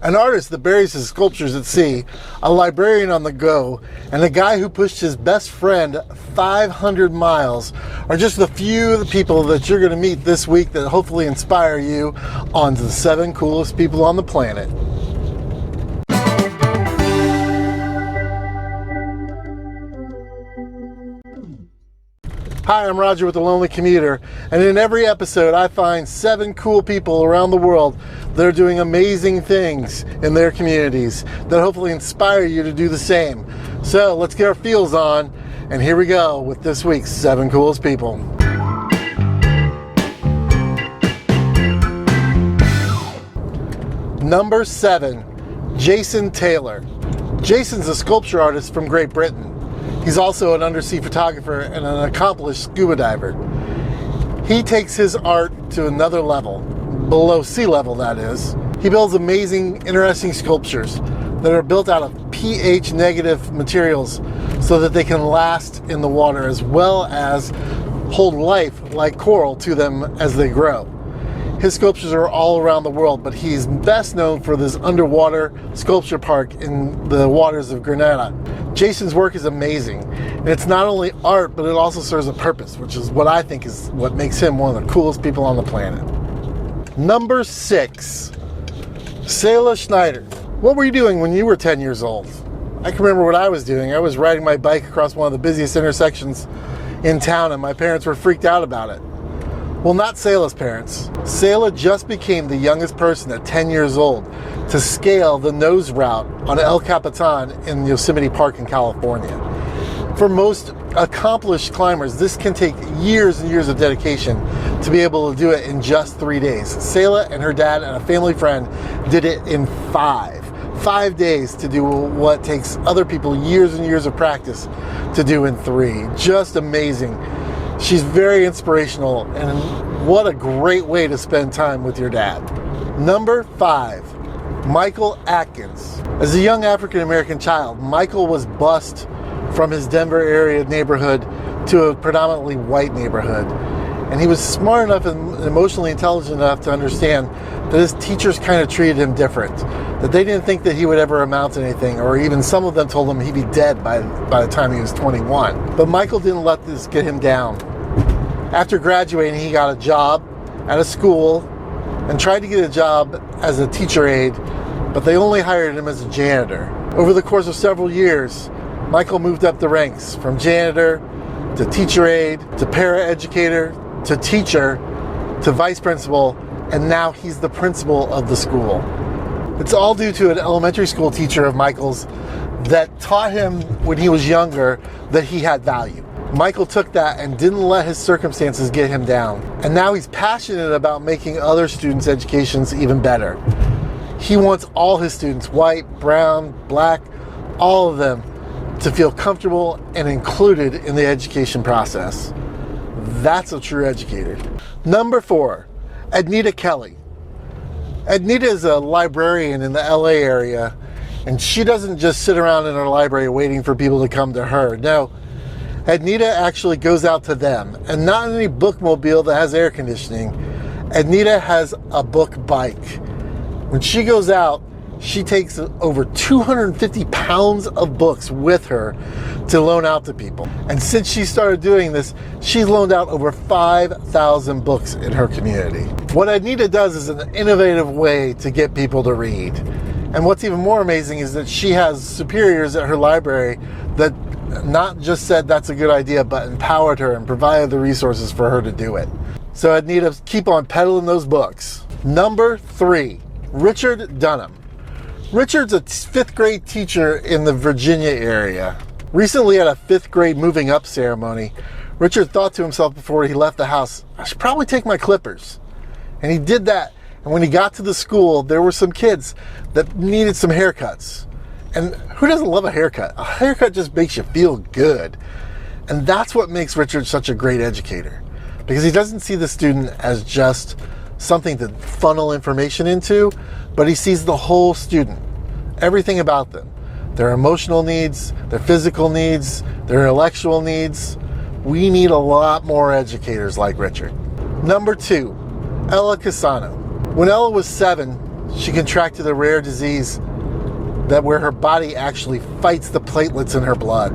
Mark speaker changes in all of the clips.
Speaker 1: an artist that buries his sculptures at sea, a librarian on the go, and a guy who pushed his best friend 500 miles are just a few of the people that you're going to meet this week that hopefully inspire you on the 7 coolest people on the planet. Hi, I'm Roger with The Lonely Commuter, and in every episode I find 7 cool people around the world that are doing amazing things in their communities that hopefully inspire you to do the same. So let's get our feels on, and here we go with this week's 7 coolest people. Number 7, Jason Taylor. Jason's a sculpture artist from Great Britain. He's also an undersea photographer and an accomplished scuba diver. He takes his art to another level, below sea level that is. He builds amazing, interesting sculptures that are built out of pH negative materials so that they can last in the water as well as hold life like coral to them as they grow. His sculptures are all around the world, but he's best known for this underwater sculpture park in the waters of Grenada. Jason's work is amazing, and it's not only art, but it also serves a purpose, which is what I think is what makes him one of the coolest people on the planet. Number 6, Selah Schneiter. What were you doing when you were 10 years old? I can remember what I was doing. I was riding my bike across one of the busiest intersections in town, and my parents were freaked out about it. Well, not Selah's parents. Selah just became the youngest person at 10 years old to scale the nose route on El Capitan in Yosemite Park in California. For most accomplished climbers, this can take years and years of dedication to be able to do it in just 3 days. Selah and her dad and a family friend did it in 5 days to do what takes other people years and years of practice to do in 3. Just amazing. She's very inspirational, and what a great way to spend time with your dad. Number 5, Michael Atkins. As a young African-American child, Michael was bused from his Denver area neighborhood to a predominantly white neighborhood. And he was smart enough and emotionally intelligent enough to understand that his teachers kind of treated him different, that they didn't think that he would ever amount to anything, or even some of them told him he'd be dead by the time he was 21. But Michael didn't let this get him down. After graduating, he got a job at a school and tried to get a job as a teacher aide, but they only hired him as a janitor. Over the course of several years, Michael moved up the ranks from janitor to teacher aide to paraeducator to teacher to vice principal, and now he's the principal of the school. It's all due to an elementary school teacher of Michael's that taught him when he was younger that he had value. Michael took that and didn't let his circumstances get him down. And now he's passionate about making other students' educations even better. He wants all his students, white, brown, black, all of them, to feel comfortable and included in the education process. That's a true educator. Number 4, Ednita Kelly. Ednita is a librarian in the LA area, and she doesn't just sit around in her library waiting for people to come to her. No, Ednita actually goes out to them, and not in any bookmobile that has air conditioning. Ednita has a book bike. When she goes out, she takes over 250 pounds of books with her to loan out to people. And since she started doing this, she's loaned out over 5,000 books in her community. What Ednita does is an innovative way to get people to read. And what's even more amazing is that she has superiors at her library that not just said that's a good idea, but empowered her and provided the resources for her to do it. So Ednita, keep on peddling those books. Number 3, Richard Dunham. Richard's a 5th grade teacher in the Virginia area. Recently at a 5th grade moving up ceremony, Richard thought to himself before he left the house, I should probably take my clippers. And he did that. And when he got to the school, there were some kids that needed some haircuts. And who doesn't love a haircut? A haircut just makes you feel good. And that's what makes Richard such a great educator. Because he doesn't see the student as just something to funnel information into, but he sees the whole student, everything about them, their emotional needs, their physical needs, their intellectual needs. We need a lot more educators like Richard. Number 2, Ella Casano. When Ella was 7, she contracted a rare disease that where her body actually fights the platelets in her blood.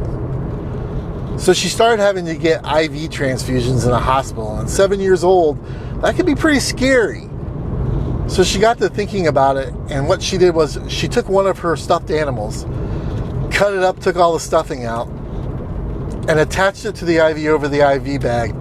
Speaker 1: So she started having to get IV transfusions in a hospital. And 7 years old, that could be pretty scary. So she got to thinking about it, and what she did was she took one of her stuffed animals, cut it up, took all the stuffing out, and attached it to the IV over the IV bag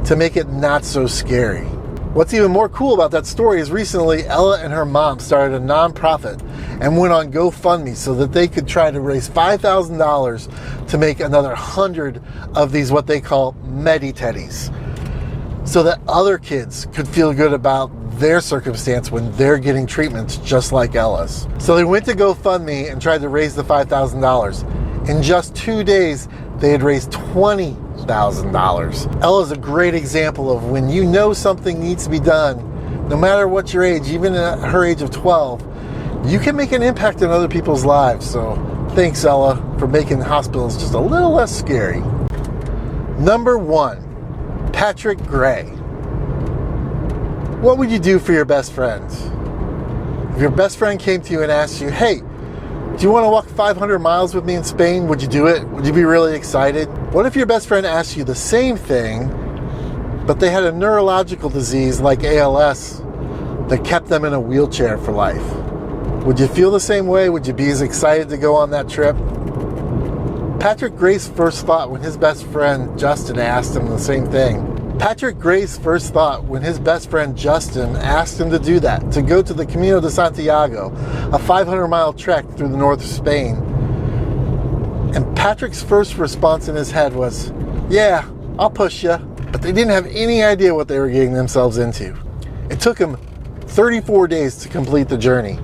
Speaker 1: to make it not so scary. What's even more cool about that story is recently Ella and her mom started a nonprofit and went on GoFundMe so that they could try to raise $5,000 to make another 100 of these what they call Medi-Teddies, so that other kids could feel good about their circumstance when they're getting treatments just like Ella's. So they went to GoFundMe and tried to raise the $5,000. In just 2 days, they had raised $20,000. Ella's a great example of when you know something needs to be done, no matter what your age, even at her age of 12, you can make an impact in other people's lives. So thanks, Ella, for making hospitals just a little less scary. Number 1, Patrick Gray. What would you do for your best friend? If your best friend came to you and asked you, hey, do you want to walk 500 miles with me in Spain? Would you do it? Would you be really excited? What if your best friend asked you the same thing, but they had a neurological disease like ALS that kept them in a wheelchair for life? Would you feel the same way? Would you be as excited to go on that trip? Patrick Gray's first thought when his best friend Justin asked him the same thing. Patrick Gray's first thought when his best friend Justin asked him to do that, to go to the Camino de Santiago, a 500-mile trek through the north of Spain. And Patrick's first response in his head was, yeah, I'll push you. But they didn't have any idea what they were getting themselves into. It took him 34 days to complete the journey,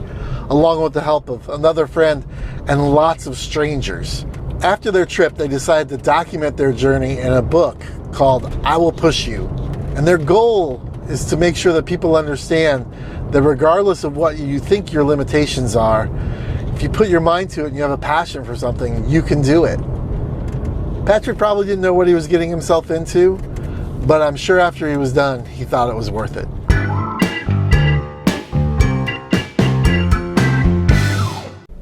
Speaker 1: along with the help of another friend and lots of strangers. After their trip, they decided to document their journey in a book called I Will Push You. And their goal is to make sure that people understand that regardless of what you think your limitations are, if you put your mind to it and you have a passion for something, you can do it. Patrick probably didn't know what he was getting himself into, but I'm sure after he was done, he thought it was worth it.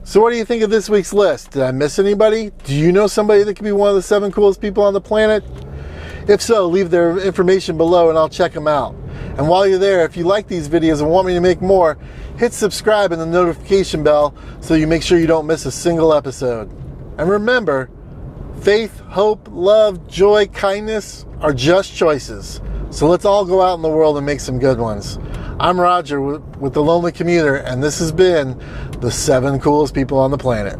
Speaker 1: So what do you think of this week's list? Did I miss anybody? Do you know somebody that could be one of the 7 coolest people on the planet? If so, leave their information below and I'll check them out. And while you're there, if you like these videos and want me to make more, hit subscribe and the notification bell so you make sure you don't miss a single episode. And remember, faith, hope, love, joy, kindness are just choices. So let's all go out in the world and make some good ones. I'm Roger with The Lonely Commuter, and this has been the 7 coolest people on the planet.